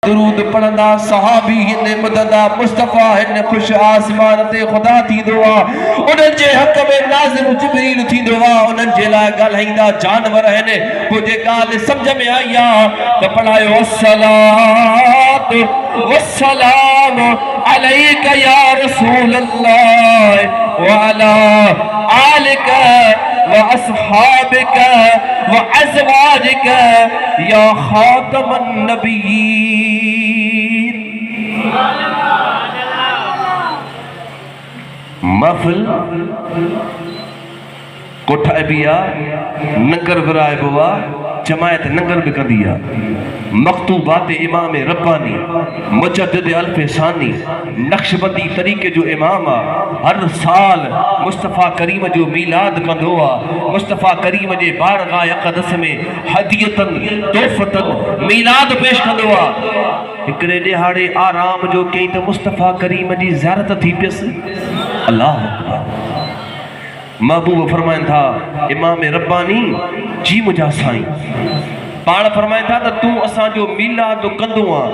दुरूद पढ़ंदा सहाबी हिन मददा मुस्तफा हिन खुश आसमान ते खुदा थींदो आ उन्हनि जे हक़ में नाज़िल जिब्रील थींदो आ उन्हनि जे लाइ ॻाल्हाईंदा जानवर आहिनि पोइ जे ॻाल्हि सम्झ में आई आहे त पढ़ायो अस्सलातु वस्सलाम अलैका या रसूल अल्लाह व अला आलिका व अस्हाबिका व अज़वाजिका या खातमन नबिय्यीन। महफिल कोठा बिया नगर विराइबो आहे जमायत नगर भी कंदी आहे मकतूबात इमाम रब्बानी मुजद्दिद अल्फ़ सानी नक्शबंदी तरीक़े जो इमाम आहे हर साल मुस्तफ़ा करीम जो मीलाद कंदो आहे मुस्तफ़ा करीम जे बारगाह अक़दस में हदियतन तोहफ़तन मीलाद पेश कंदो आहे हिकिड़े ॾिहाड़े आराम जो कई त मुस्तफ़ा करीम जी ज़ियारत थी पियसि। अल्लाह महबूब फरमाइनि था इमाम रब्बानी जी मुंहिंजा साईं पाण फरमाइनि था त तूं असांजो मीलाद कंदो आहे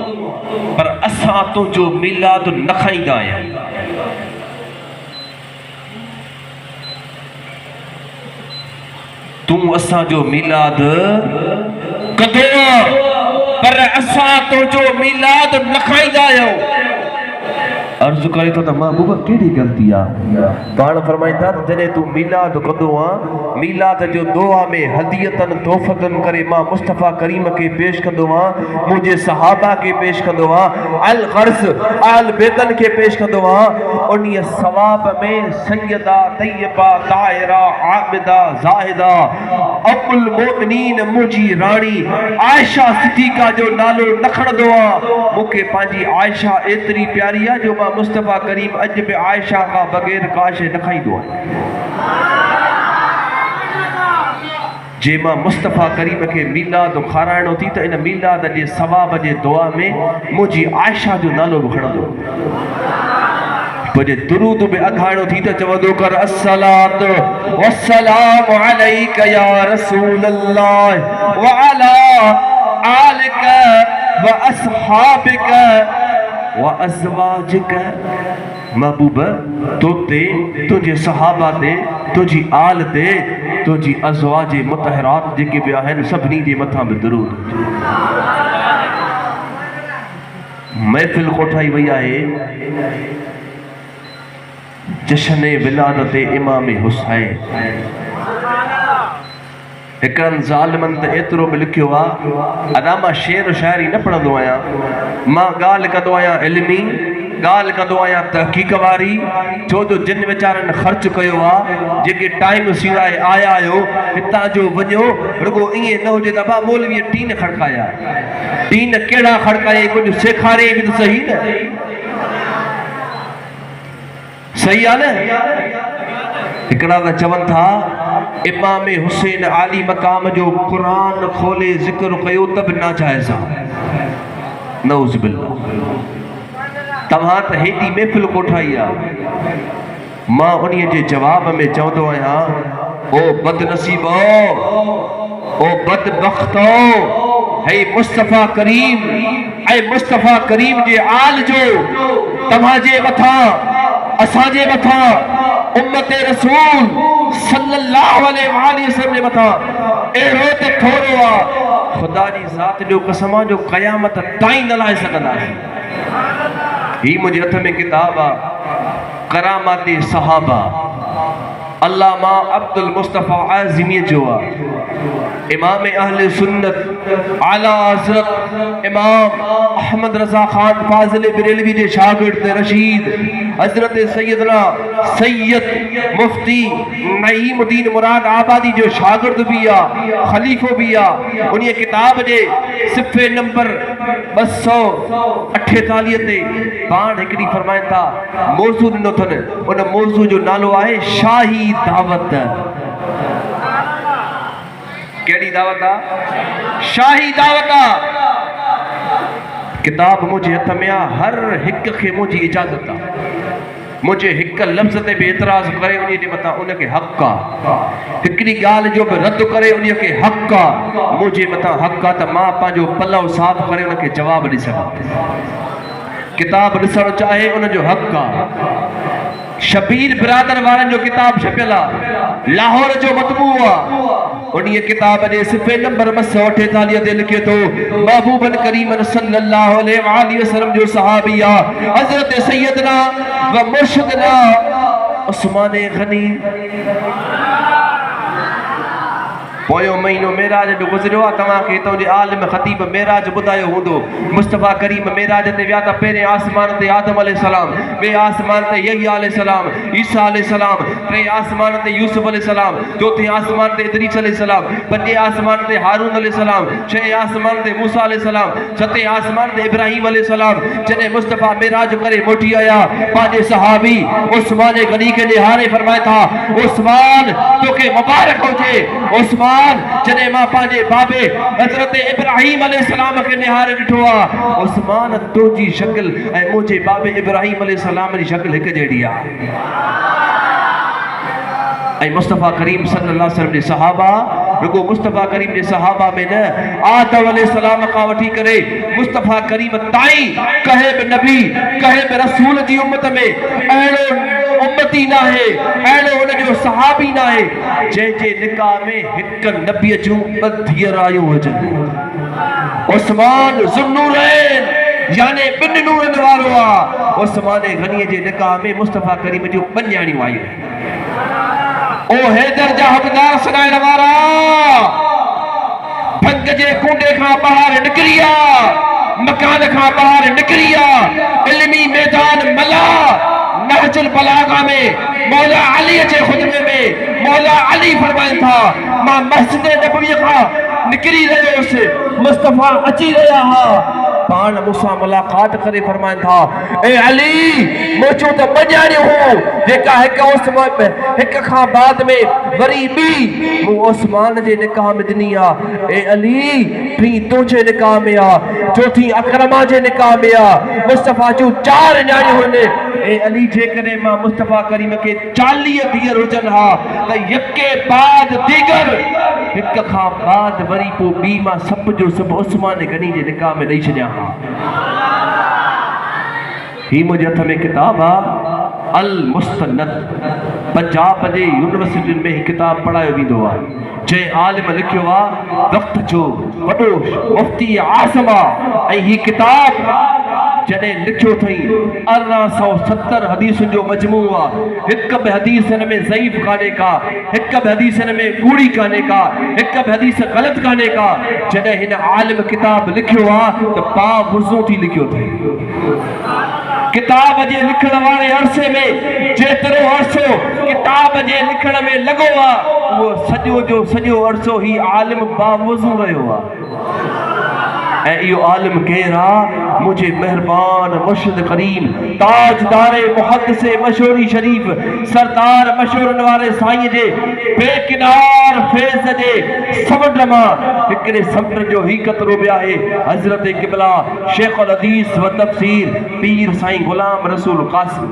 पर असां तुंहिंजो मीलाद न खाईंदा आहियूं। तूं असांजो मीलाद कंदो आहे पर असां तुंहिंजो मीलाद न खाईंदा आहियूं। अर्ज़ करे तो महबूब कहिड़ी ग़लती आहे पाण फरमाइनि था जॾहिं तूं मीलाद कंदो आहे मीलाद जो दुआ में हदियतन तोहफ़तन करे मां मुस्तफ़ा करीम के पेश कंदो आहियां मुंहिंजे सहाबा के पेश कंदो आहियां अल ग़र्ज़ आल बेतन के पेश कंदो आहियां उन्हीअ सवाब में सैयदा तैयबा ताहिरा आबिदा ज़ाहिदा अब्बुल मोमिनीन मुंहिंजी राणी आयशा सिद्दीक़ा जो नालो न खणंदो आहे मूंखे पंहिंजी आयशा एतिरी प्यारी आहे जो मुस्तफ़ा करीम अज बि आयशा का बग़ैर काश न खाईंदो जे मां मुस्तफ़ा करीम के मीलाद खाराइणो थी त इन मीलाद जे सवाब जे दुआ में मुंहिंजी आयशा जो नालो बि खणंदो पोइ जे दुरूद बि अघाइणो थी त चवंदो कर अस्सलातु वस्सलामु अलैका या रसूल अल्लाह व अला आलिका व अस्हाबिका व अज़वाजिका। महबूब तोते तुझे सहाबा ते तुझी आल ते तुझी अज़वाज मुतहरात जेके भी आहिनि सभिनी जे मथां बि दुरूद। महफिल कोठाई वई आहे जश्न विलादत इमाम हुसैन। हिकिड़नि ज़ालिमनि त एतिरो बि लिखियो आहे अदा मां शेर शाइरी न पढ़ंदो आहियां मां ॻाल्हि कंदो आहियां इल्मी ॻाल्हि कंदो आहियां तहक़ीक़ वारी छो जो जिन वीचारनि ख़र्च कयो आहे जेके टाइम सिवाइ आया आहियो हितां जो वञो रुगो ईअं न हुजे त बा मौलवीअ टीन खड़काया टीन कहिड़ा खड़काए कुझु सेखारे बि त सही न सही आहे न। हिकिड़ा त चवनि था इमाम हुसैन आली मक़ाम जो क़ुरान खोले ज़िक्र कयो त बि नाजाइज़ आहे नऊज़ बिल्लाह। तव्हां त हेॾी महफ़िल कोठाई आहे मां उन्हीअ जे जवाब में चवंदो आहियां ओ बदनसीबो ओ बदबख्तो हे मुस्तफ़ा करीम ऐं मुस्तफ़ा करीम जे आल जो तव्हांजे मथां असांजे मथां उम्मत रसूल सल्लल्लाहु अलैहि वसल्लम जे मथां अहिड़ो त थोरो आहे ख़ुदा जी ज़ात जो कसम आहे जो क़यामत ताईं न लाहे सघंदासीं। ही मुंहिंजे हथ में किताब आहे करामात सहाबा अल्लामा अब्दुल मुस्तफ़ा आज़मी जो आहे इमाम अहले सुन्नत आला हज़रत इमाम अहमद रज़ा खान फाज़िल बरेलवी जे शागिर्द रशीद हज़रत सैयदना सैयद मुफ्ती नईमुद्दीन मुराद आबादी जो शागिर्द भी आहे खलीफ़ो भी आहे उन्हीअ किताब जे सिफ़े नंबर 248 ते पाण हिकिड़ी फरमाइनि था मौज़ू ॾिनो अथनि उन मौज़ू जो नालो आहे शाही दावत। कहिड़ी दावत आहे शाही दावत आहे। किताब मुंहिंजे हथ में आहे हर हिक खे मुंहिंजी इजाज़त आहे मुझे हिक लफ्ज़ ते भी एतराज़ करे उन जे मथां उनके हक़ आहे, हिकिड़ी ॻाल्हि जो बि रद्द करे उन खे हक़ आहे, मुंहिंजे मथां हक़ आहे त मां पंहिंजो पलव साफ़ करे उनखे जवाबु ॾेई सघां। किताब ॾिसणु चाहे उनजो हक़ आहे। शबीर बिरादर वारनि जो किताब छपियल आहे, लाहौर जो मतबू आहे। उन किताब जे सिफ़े नंबर 248 ते लिखे थो महबूबन करीमन सल्लल्लाहु अलैहि वसल्लम जो सहाबी आहे हज़रत सैयदना व मुर्शिदना उस्मान गनी। पोयों महीनो मेराज जो गुज़रियो आहे। तव्हांखे हितां जे आलिम ख़तीब मेराज ॿुधायो हूंदो। मुस्तफ़ा करीम मेराज ते विया त पहिरें आसमान ते आदम अलैहिस्सलाम, ॿिए आसमान ते यहया अलैहिस्सलाम, ईसा अलैहिस्सलाम, टे आसमान ते यूसुफ अलैहिस्सलाम, चौथे आसमान ते इदरीस अलैहिस्सलाम, पंजे आसमान ते हारून अलैहिस्सलाम, छहें आसमान ते मूसा अलैहिस्सलाम, सतें आसमान ते इब्राहिम अलैहिस्सलाम। जॾहिं मुस्तफ़ा मेराज करे मोटी आया पंहिंजे सहाबी उस्मान गनी खे निहारे फरमाए था उस्मान तोखे मुबारक हुजे। उस्मान जॾहिं मां पंहिंजे बाबे हज़रत इब्राहिम अलैहिस्सलाम खे निहारे ॾिठो आहे, उस्मान तुंहिंजी शक्ल ऐं मुंहिंजे बाबे इब्राहिम अलैहिस्सलाम जी शक्ल हिकु जहिड़ी आहे। ऐं मुस्तफ़ा करीम सल्लल्लाहु अलैहि वसल्लम जे सहाबा, रुगो मुस्तफ़ा करीम जे सहाबा में न आदम अलैहिस्सलाम खां वठी करे मुस्तफ़ा करीम ताईं कहे बि नबी कहे बि रसूल जी उम्मत में अहिड़ो उम्मती न आहे, अहिड़ो उनजो सहाबी न आहे जंहिंजे निकाह में हिकु नबीअ जूं ॿ धीअरायूं हुजनि। उस्मान ज़ुन्नूरैन यानी ॿिनि नूरनि वारो आहे। उस्मान गनीअ जे निकाह में मुस्तफ़ा करीम जूं ॿ न्याणियूं आयूं। ओ हैदर जा हक़दार सॾाइण वारा भंग जे कुंडे खां ॿाहिरि निकिरी आ, मकान खां ॿाहिरि निकिरी आ, इल्मी मैदान मला नहजुल बलागा में मौला अली जे खुतबे में मौला अली फरमाइनि था मां मस्जिद नबवी खां निकिरी रहियो हुयुसि, मुस्तफ़ा अची रहिया हुआ, पाण मूंसां मुलाक़ात करे फरमाइनि था ए अली मुंहिंजो त ॿ हो जेका हिक खां बाद में वरी ॿी मूं उस्मान जे निकाह में ॾिनी आहे। ए अली टी तुंहिंजे निकाह में आहे, चौथी अकरमा जे निकाह में आहे। मुस्तफ़ा जूं 4 न्याणियूं हुन। ए अली जेकॾहिं मां मुस्तफ़ा करीम खे 40 धीअर हुजनि हा त यके बाद दीगर हिक खां बाद वरी पोइ ॿी मां सभ जो सभु उस्मान गनी जे निकाह में ॾेई छॾियां हा। ही मुंहिंजे हथ में किताब आहे अल मुस्तनद। पंजाब जे यूनिवर्सिटियुनि में ही किताब पढ़ायो वेंदो आहे। जंहिं आलिम लिखियो आहे वक़्त जो वॾो मुफ्ती आज़म आहे। ऐं ही किताब जॾहिं लिखियो अथई 1870 हदीसुनि जो मजमू आहे। हिक बि हदीस हिन में ज़ईफ़ कान्हे का, हिक बि हदीस हिन में कूड़ी कान्हे का, हिक बि हदीस ग़लति कान्हे का। जॾहिं हिन आलिम किताब लिखियो आहे त पा वुज़ू थी लिखियो अथई। किताब जे लिखण वारे अरसे में जेतिरो अरसो किताब जे लिखण में लॻो आहे उहो सॼो जो सॼो अरसो ही आलिम बावुज़ू रहियो आहे। ऐं इहो आलिम केरु आहे? मुंहिंजे महिरबान मुर्शिद करीम ताजदारे मुहद्दिसे मशहूरी शरीफ सरदार मशहूरनि वारे साईं जे बेकिनार फैज़ जे समुंड मां हिकिड़े समुंड जो ही क़तरो बि आहे। हज़रत क़िबला शेख अल हदीस व तफ़सीर पीर साईं गुलाम रसूल क़ासिम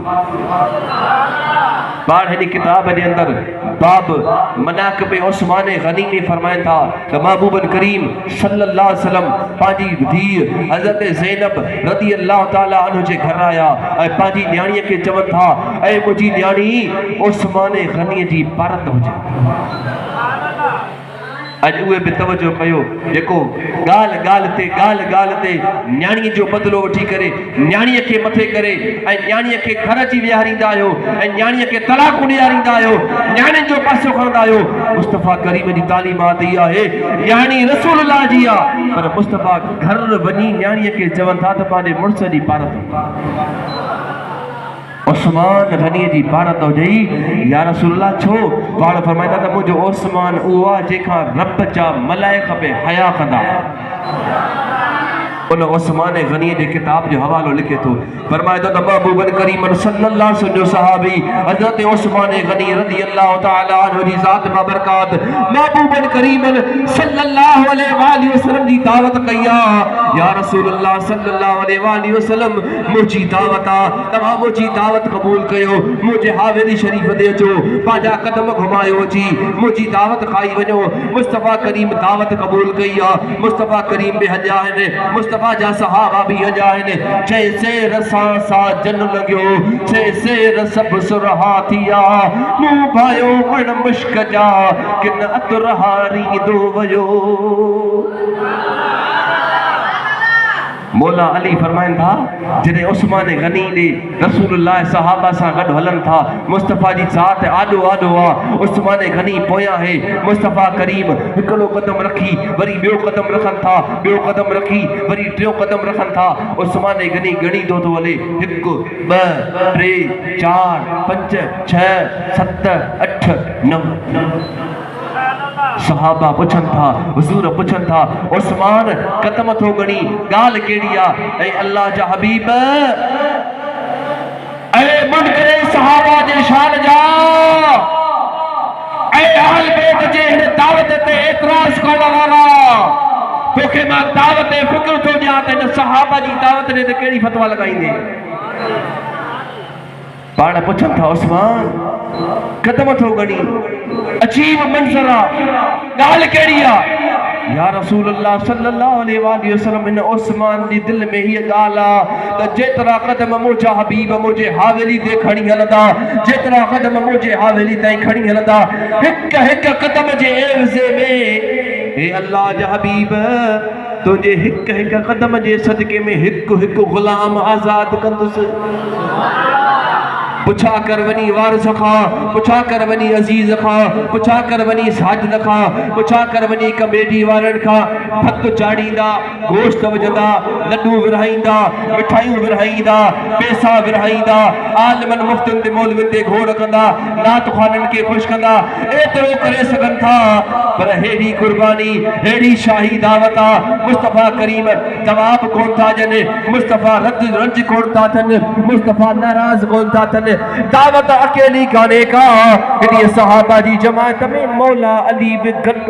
पाण हिन किताब जे अंदर बाब मनाक़िब उस्मान गनी में फरमाइनि था त महबूबन करीम सल्लल्लाहु अलैहि वसल्लम पंहिंजी धीउ हज़रत ज़ैनब रज़ी अल्लाह ताला अन्हा जे घर आया ऐं पंहिंजी न्याणीअ खे चवनि था ऐं मुंहिंजी न्याणी उस्मान गनीअ जी पारत हुजे। अॼु उहे बि तवजो कयो जेको ॻाल्हि ॻाल्हि ते न्याणीअ जो बदिलो वठी करे न्याणीअ खे मथे करे ऐं न्याणीअ खे घर अची विहारींदा आहियो ऐं न्याणीअ खे तलाक ॾियारींदा आहियो, न्याणियुनि जो पासो खणंदा आहियो। मुस्तफ़ा करीम जी तालीमात इहा आहे न्याणी रसूलुल्लाह जी आहे, पर मुस्तफ़ा घर वञी न्याणीअ खे चवनि था त पंहिंजे मुड़ुस जी पारत उस्मान गनीअ जी पारत हुजे। या रसूलुल्लाह छो? पाण फरमाईंदा त मुंहिंजो उस्मान उहो आहे जंहिंखां रब जा मलाइक बि हया कंदा। उन उस्मान गनी जे किताब जो हवालो लिखे थो फरमाए तो महबूबन करीमन सल्लल्लाहु अलैहि वसल्लम सहाबी हजरत उस्मान गनी रज़ी अल्लाह तआला अन्हु जी ज़ात बाबरकात महबूबन करीमन सल्लल्लाहु अलैहि वसल्लम जी दावत कया या रसूलुल्लाह सल्लल्लाहु अलैहि वसल्लम मुझी दावत तमा मुझी दावत कबूल कयो मुझे हावेली शरीफ दे अचो पाजा कदम घुमायो जी मुझी दावत खाई वञो मुस्तफा करीम दावत कबूल कया मुस्तफा करीम बि हजा है मुस्तफा जा सहाबा भी हजा है छे शेर सा जन लग्यो छे शेर सब सुरहा थिया मुंह भायो वण मुश्क जा किन अतरहारी दो वयो मौला अली फरमाइन था जॾहिं उस्मान गनी ने रसूलुल्लाह सहाबा सां गॾु हलन था मुस्तफ़ा जी ज़ात आॾो आॾो आहे उस्मान गनी पोयां है मुस्तफ़ा करीम हिकिड़ो कदम रखी वरी ॿियो कदम रखनि था ॿियो कदम रखी वरी टियों कदम रखनि था उस्मान गनी ॻणींदो थो हले 1 2 3 4 5 6 7 8 9 सहाबा पुछन था हुजूर पुछन था उस्मान कदम थो गणी गाल केड़ी आ ए अल्लाह जा हबीब ए मुनकरे सहाबा जे शान जा ए अहल बैत जे दावत ते एतराज करण वाला तोखे मां दावत ते फिक्र थो ॾियां त इन सहाबा जी दावत ने ते केड़ी फतवा लगाईंदे पाण पुछन था उस्मान कदम थो गणी अजीब मंजर गाल केड़ी आ या रसूलुल्लाह सल्लल्लाहु अलैहि वसल्लम इन उस्मान दी दिल में ही गाल आ त जेतरा कदम मुझा हबीब मुझे हावेली ते खणी हलदा जेतरा कदम मुझे हावेली ताईं खणी हलदा हिक हिक कदम जे एवज़े में हे अल्लाह जा हबीब तुझे हिक हिक कदम जे सदके में हिक हिक गुलाम आजाद कंदुस पुछा कर वनी वारिस खां पुछा कर वनी अजीज खां पुछा कर वनी साजिद खां पुछा कर वनी कमेटी वारन खां भत चाड़ींदा गोश्त वजंदा लड्डू विरहाईंदा मिठाइयूं विरहाईंदा पैसा विरहाईंदा आलिमन मुफ्तन ते मौलविन ते घोड़ कंदा नात ख़ानन के खुश कंदा एतिरो करे सघनि था पर हेड़ी कुर्बानी हेड़ी शाही दावत मुस्तफा करीम जवाब कोन था ॾियनि मुस्तफा रंज कोन था थियनि मुस्तफा नाराज़ कोन था थियनि दावत अकेली काने का सहाबा जी जमात में मौला अली बि गॾु